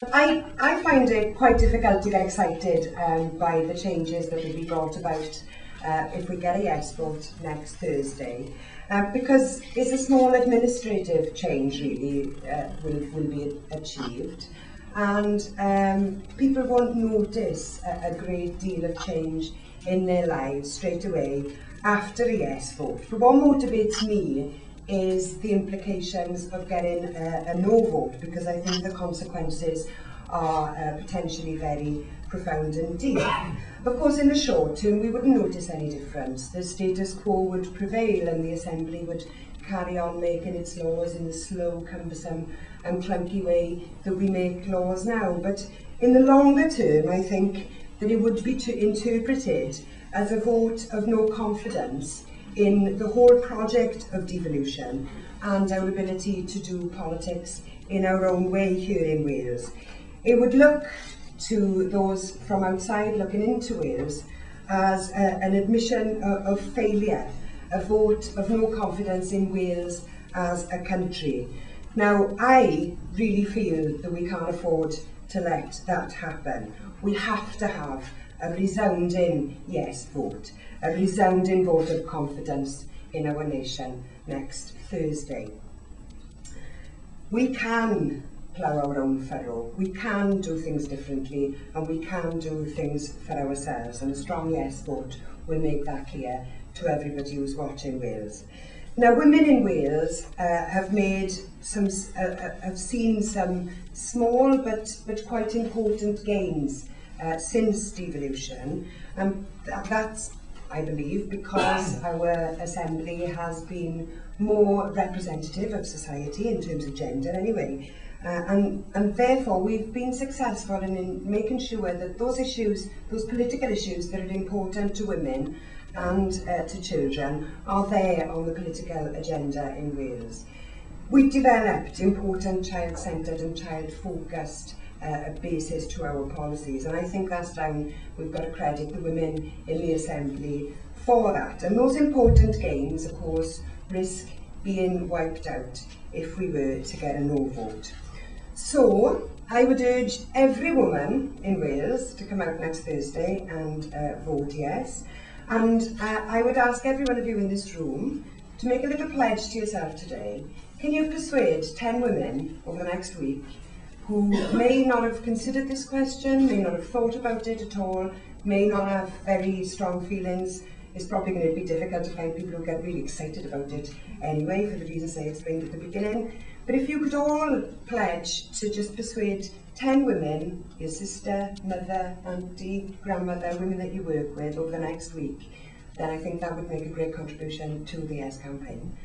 I find it quite difficult to get excited by the changes that will be brought about if we get a yes vote next Thursday, because it's a small administrative change really will be achieved, and people won't notice a great deal of change in their lives straight away after a yes vote. But what motivates me is the implications of getting a no vote, because I think the consequences are potentially very profound and deep. Of course, in the short term, we wouldn't notice any difference. The status quo would prevail and the Assembly would carry on making its laws in the slow, cumbersome and clunky way that we make laws now. But in the longer term, I think that it would be interpreted as a vote of no confidence in the whole project of devolution and our ability to do politics in our own way here in Wales. It would look to those from outside looking into Wales as an admission of failure, a vote of no confidence in Wales as a country. Now, I really feel that we can't afford to let that happen. We have to have a resounding yes vote, a resounding vote of confidence in our nation next Thursday. We can plough our own furrow, we can do things differently, and we can do things for ourselves, and a strong yes vote will make that clear to everybody who's watching Wales. Now, women in Wales have seen some small but quite important gains since devolution, and that's, I believe, because our Assembly has been more representative of society in terms of gender anyway, and therefore we've been successful in making sure that those issues, those political issues that are important to women and to children, are there on the political agenda in Wales. We've developed important child-centred and child-focused basis to our policies, and I think that's down, we've got to credit the women in the Assembly for that. And those important gains, of course, risk being wiped out if we were to get a no vote. So I would urge every woman in Wales to come out next Thursday and vote yes, and I would ask every one of you in this room to make a little pledge to yourself today. Can you persuade 10 women over the next week who may not have considered this question, may not have thought about it at all, may not have very strong feelings? It's probably going to be difficult to find people who get really excited about it anyway, for the reasons I explained at the beginning. But if you could all pledge to just persuade 10 women, your sister, mother, auntie, grandmother, women that you work with over the next week, then I think that would make a great contribution to the Yes campaign.